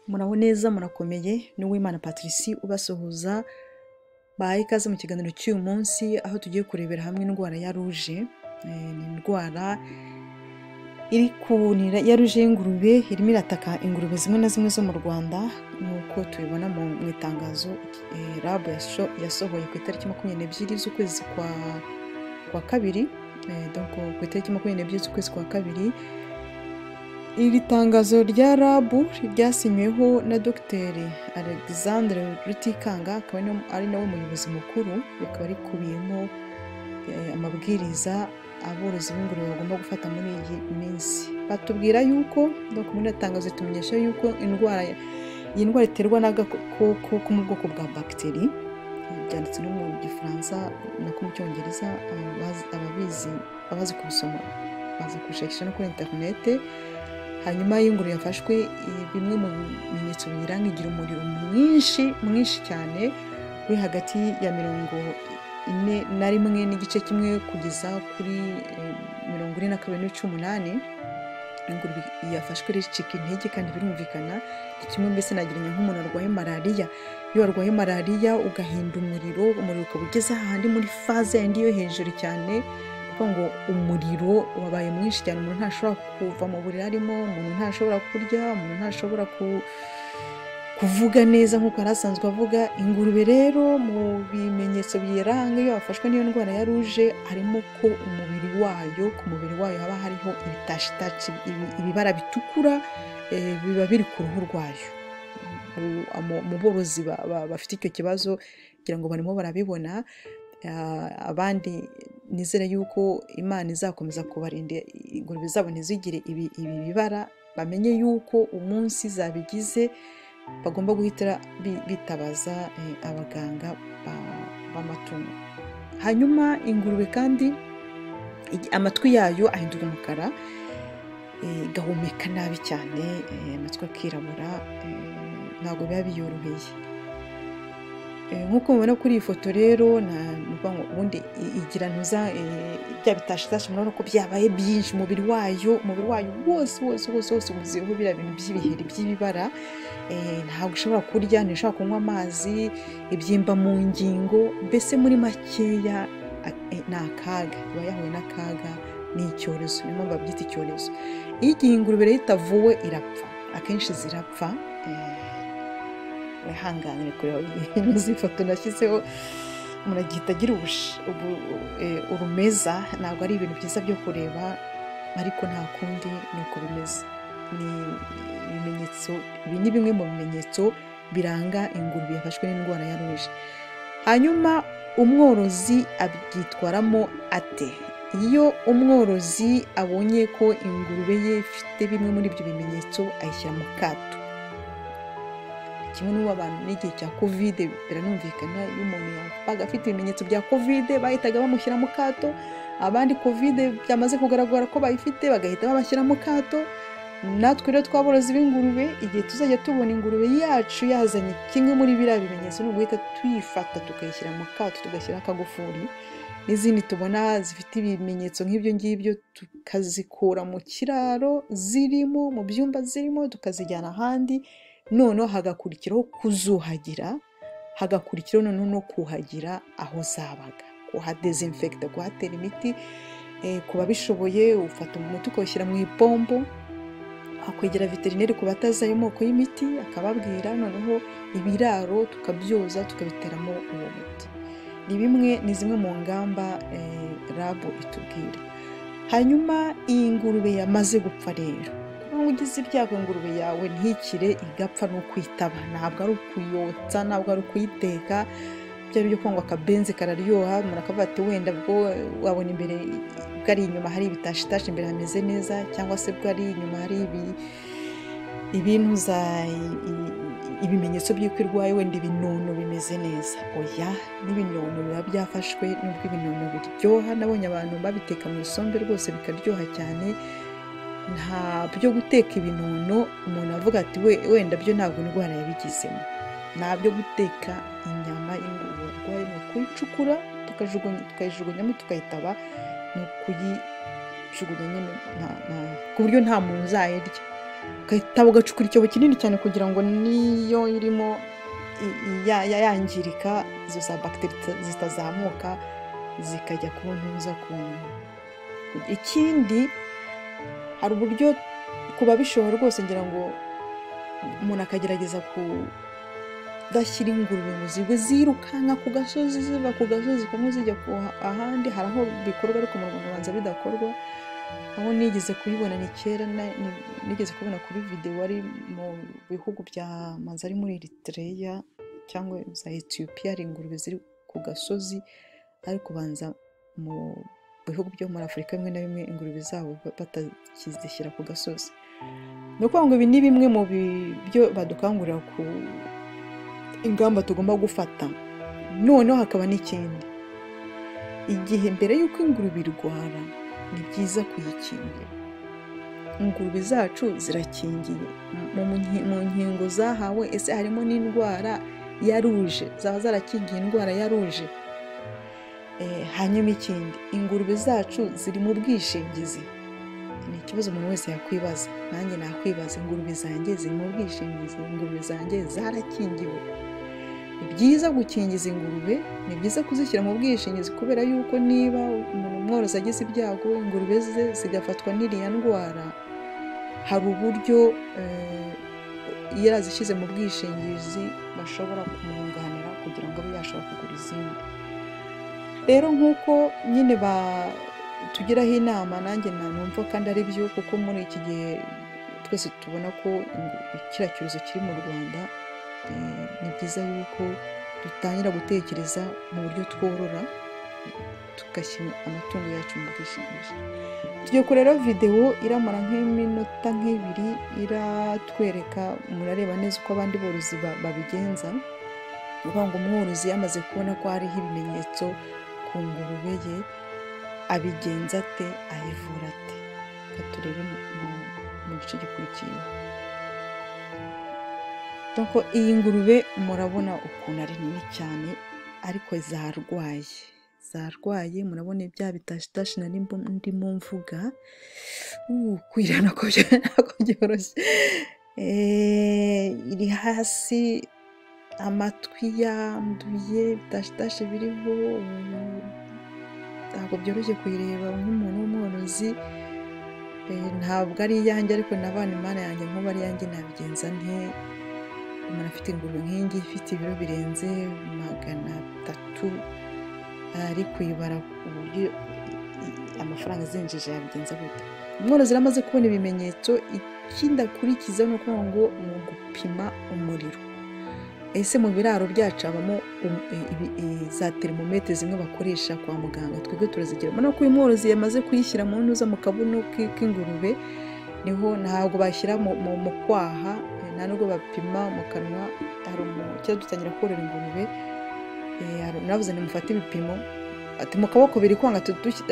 Muraho neza murakomeye ni Uwimana Patricie ubasuhuza bahaye ikaze mu kiganiro cy'uyu munsi aho tugiye kurebera hamwe indwara ya ruje. Ni indwara iri kunira ya ruje y'ingurube, irimo irataka ingurube zimwe na zimwe zo mu Rwanda nk'uko tubibona mu itangazo RAB yasohoye ku itariki 22 z'ukwezi kwa kabiri, donc ku itariki 22 z'ukwezi kwa kabiri. Iri tangazo rya RAB ryasinyweho na Dr Alexandre Rutikanga, akaba ari nawe muyobozi mukuru, rikaba rikubiyemo amabwiriza aborozi b'ingurube bagomba gufata muri iyi minsi. Batubwira yuko muri iri tangazo tumenyesha yuko iyi ndwara iterwa n'agakoko ko mu bwoko bwa bagiteri, byanditse no mu Gifaransa no mu Cyongereza. abazi kubisoma baza kubishakisha no kuri interinete. Hanyuma y'ingurube yafashwe, bimwe mu bimenyetso biyiranga, igira umuriro mwinshi cyane uri hagati ya 41 n'igice kimwe kugeza kuri 42.8. Ingurube yafashwe ricika intege kandi birumvikana ni kimwe mbese nageranya nk'umuntu arwaye malariya. Iyo warwaye malariya ugahinda umuriro ukaba ugeze ahandi muri faze yandi yo hejuru cyane, ngo umuriro wabaye mwinshi cyane, umuntu ntashobora kuva mu buriri arimo, umuntu ntashobora kurya, umuntu ntashobora kuvuga neza nk'uko yari asanzwe avuga. Ingurube rero mu bimenyetso biyiranga iyo yafashwe n'iyo ndwara ya ruje harimo ko ku mubiri wayo haba hariho ibitashitashi, ibibara bitukura biba biri ku ruhu rwayo. Mu borozi bafite icyo kibazo kugira ngo barimo barabibona. Abandi nizere yuko Imana izakomeza kubarinda ingurube zabo ntizigire ibi bibara, bamenye yuko umunsi zabigize bagomba guhita bitabaza abaganga b'amatungo. Hanyuma ingurube kandi amatwi yayo ahinduka umukara, igahumeka nabi cyane, amatwi akirabura, ntabwo biba biyoroheye. Nk'uko mubona kuri iyi foto rero, ubundi igira bya bitashitashi, murabona ko byabaye byinshi. umubiri wayo wose wuzuyeho biriya bintu by'ibiheri by'ibibara. Ntabwo ushobora kurya, ntishobora kunywa amazi, ibyimba mu ngingo, mbese muri makeya ni akaga, iba yahuye n'akaga, ni icyorezo, niyo mpamvu babyita icyorezo. Iyo igihe ingurube rero itavuwe irapfa, akenshi zirapfa. Wihanganire kureba izi foto nashyizeho, umuntu agihita agira urumeza. Ntabwo ari ibintu byiza byo kureba, ariko nta kundi ni uko bimeze. Ibi ni bimwe mu bimenyetso biranga ingurube yafashwe n'indwara ya ruje. Hanyuma umworozi abyitwaramo ate? Iyo umworozi abonye ko ingurube ye ifite bimwe muri ibyo bimenyetso, ayishyira mu kato. Kimwe n'ubu abantu n'igihe cya covid biranumvikana, iyo umuntu yabaga afite ibimenyetso bya covid bahitaga bamushyira mu kato. Abandi covid byamaze kugaragara ko bayifite bagahita babashyira mu kato. Natwe rero twaborozi b'ingurube, igihe tuzajya tubona ingurube yacu yazanye kimwe muri biriya bimenyetso, ni uguhita tuyifata tukayishyira mu kato, tugashyira akagufuri. N'izindi tubona zifite ibimenyetso nk'ibyo ngibyo tukazikura mu kiraro zirimo, mu byumba zirimo, tukazijyana ahandi. Noneho hagakurikiraho kuzuhagira, hagakurikiraho noneho no kuhagira aho zabaga, kuhadezinfekta, kuhatera imiti. Ku babishoboye ufata umuti ukawushyira mu ipombo, akwegera veterineri ku batazi ayo moko y'imiti akababwira, noneho ibiraro tukabyoza tukabiteramo uwo muti. Ni zimwe mu ngamba RAB itubwira. Hanyuma iyi ngurube yamaze gupfa rero, ugize ibyago ingurube yawe ntikire igapfa, no kwitaba, ntabwo ari ukuyotsa, ntabwo ari ukuyiteka. Bya byo kwangwa akabenzi kararyoha, umuntu akavuga ati wenda bwo wabona imbere bwari inyuma hari ibitashitashi, imbere hameze neza, cyangwa se bwari inyuma hari ibimenyetso by'uko irwaye, wenda ibinono bimeze neza. Oya, n'ibinono biba byafashwe, nubwo ibinono biryoha, nabonye abantu babiteka mu isombe rwose bikaryoha cyane. Nta byo guteka ibinono umuntu avuga ati wenda byo ntabwo indwara yabigizemo. Nta byo guteka inyama y'ingurube yarwaye, ni ukuyicukura tukayijugunyamo tukayitaba, ni ukuyijugunya nyine ku buryo nta muntu uzayirya. ugahita ugacukura icyobo kinini cyane kugira ngo niyo irimo yangirika izo za bagiteri zitazamuka zikajya kuboneza ikindi hari uburyo kuba bishobora rwose ngira ngo umuntu akagerageza kudashyira ingurube ngo zigwe zirukanka ku gasozi ziva ku gasozi kamwe zijya ahandi. hari aho bikorwa ariko mu Rwanda banza bidakorwa. aho nigeze kubibona ni kera nigeze kubona kuri video wari mu bihugu bya manza ari muri Eritrea cyangwa za Ethiopia, hari ingurube ziri ku gasozi ariko banza mu bihugu byo muri Afurika bimwe na bimwe ingurube zabo batakizishyira ku gasozi. ni ukuvuga ngo ibi ni bimwe mu byo badukangurira ku ingamba tugomba gufata. noneho hakaba n'ikindi, igihe mbere y'uko ingurube irwara ni byiza kuyikingira. ingurube zacu zirakingiye mu nkingo zahawe. ese harimo n'indwara ya ruje, zaba zarakingiye indwara ya ruje. hanyuma ikindi, ingurube zacu ziri mu bwishingizi. ni ikibazo umuntu wese yakwibaza, nanjye nakwibaza, ingurube zanjye ziri mu bwishingizi, ingurube zanjye zarakingiwe. ni byiza gukingiza ingurube, ni byiza kuzishyira mu bwishingizi, kubera yuko niba umworozi agize ibyago ingurube ze zigafatwa n'iriya ndwara, hari uburyo iyo yazishyize mu bwishingizi bashobora kumwunganira kugira ngo abe yashobora kugura izindi. rero nk'uko nyine tugiraho inama, nanjye numva kandi ari byo, kuko muri iki gihe twese tubona ko kiriya cyorezo kiri mu Rwanda. ni byiza yuko dutangira gutekereza mu buryo tworora, tugashyira amatungo yacu mu bwishingizi. tugiye kureba videwo iramara nk'iminota nk'ibiri, iratwereka umuntu areba neza uko abandi borozi babigenza. ni ukuvuga ngo umworozi yamaze kubona ko hariho ibimenyetso ku ngurube ye, abigenza ate, ayivura ate. reka turebe mu gice gikurikiye. donc iyi ngurube murabona ukuntu ari nini cyane, ariko zarwaye. murabona bya bitashitashi ndimo mvuga. kwirana ko ntabwo byoroshye. iri hasi, amatwi yanduye, bitashitashi biriho. ntabwo byoroshye kuyireba nk'umuntu w'umworozi. ntabwo ari iyanjye, ariko nabana imana yanjye nk'ubu ari iyanjye nabigenza nte. umuntu afite ingurube nk'ingi ifite ibiro birenze 300, ari kuyibara ku buryo amafaranga zinjije yabigenza gute. umworozi amaze kubona ibimenyetso, ikindi akurikiza ni ukuvuga ngo ni ugupima umuriro. ese mu biraro byacu habamo za termometre zimwe bakoresha kwa muganga, twebwe turazigira. mbona ko uyu mworozi yamaze kuyishyira mu ntuza mu kabuno k'ingurube, niho ntabwo bashyira mu kwaha, nta nubwo bapima mu kanwa. hari umukino dutangira korora ingurube, navuze nimufate ibipimo, ati mu kaboko biri kwanga,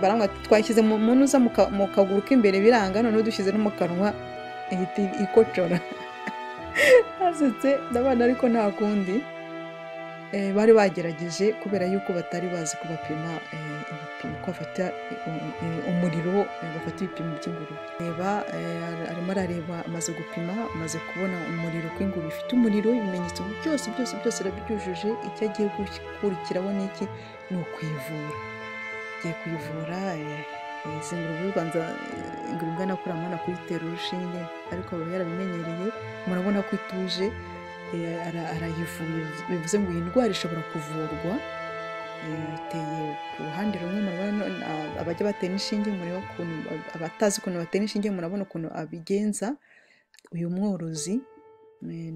baranga twashyize mu ntuza mu kaguru k'imbere biranga, noneho dushyize no mu kanwa ihita ikocora. hasetse ndabana, ariko nta kundi. bari bagerageje kubera yuko batari bazi kubapima ibipimo, ko bafata umuriro, bafata ibipimo by'ingurube. arimo arareba, amaze gupima, amaze kubona umuriro, ko ingurube ifite umuriro. ibimenyetso byose arabyujuje. icyo agiye gukurikiraho n'iki, ni ukuyivura. agiye kuyivura. izi ngurube ubanza ingurube ingana kuri amana kuyitera urushinge, ariko aba yarabimenyereye. murabona ko ituje, arayivura. bivuze ngo iyi ndwara ishobora kuvurwa. iteye ku ruhande rumwe, murabona abajya batera inshinge, mureba ukuntu, abatazi ukuntu batera inshinge murabona ukuntu abigenza. uyu mworozi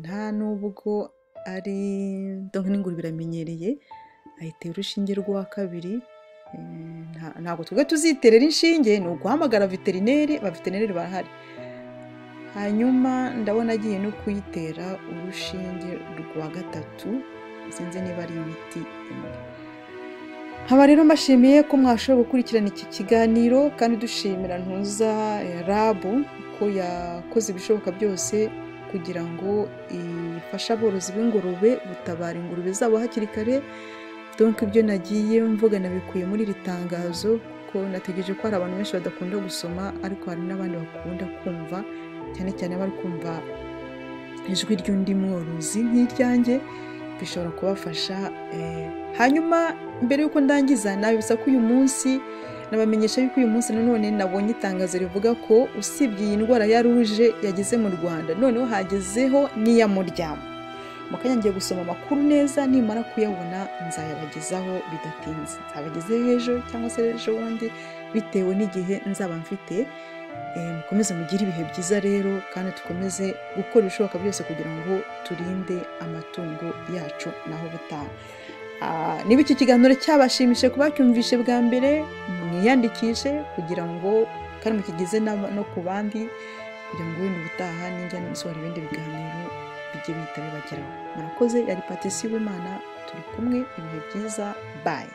nta nubwo ari donc n'ingurube iramenyereye, ayitera urushinge rwa kabiri. ntabwo twebwe tuziterera inshinge, ni uguhamagara veterineri. abaveterineri barahari. hanyuma ndabona agiye no kuyitera urushinge rwa gatatu, sinzi niba ari imiti imwe. nkaba rero mbashimiye ko mwashoboye gukurikirana iki kiganiro, kandi dushimira ntuza rabu ko yakoze ibishoboka byose kugira ngo ifashe aborozi b'ingurube gutabara ingurube zabo hakiri kare. donc ibyo nagiye mvuga nabikuye muri iri tangazo, ko nategereje ko hari abantu benshi badakunda gusoma, ariko hari n'abandi bakunda kumva cyane cyane bari kumva ijwi ry'undi mworozi nk'iryanjye bishobora kubafasha. Hanyuma mbere y'uko ndangiza nabibutsa ko uyu munsi nabamenyesha yuko uyu munsi nanone nabonye itangazo rivuga ko usibye iyi ndwara ya ruje yageze mu Rwanda, noneho hagezeho n'iya muryamo. Mu kanya ngiye gusoma amakuru neza, nimara kuyabona nzayabagezaho bidatinze, nzabagezeho ejo cyangwa se ejo bundi bitewe n'igihe nzaba mfite. Mukomeze mugire ibihe byiza rero, kandi tukomeze gukora ibishoboka byose kugira ngo turinde amatungo yacu naho butaha. Niba iki kiganiro cyabashimishije kuba cyumvishe bwa mbere, mwiyandikishe kugira ngo kandi mukigeze no ku bandi, kugira ngo wenda ubutaha ninjya nsohora ibindi biganiro bijye bihita bibageraho. Murakoze. Yari Patricia Uwimana, turi kumwe, ibihe byiza, bye.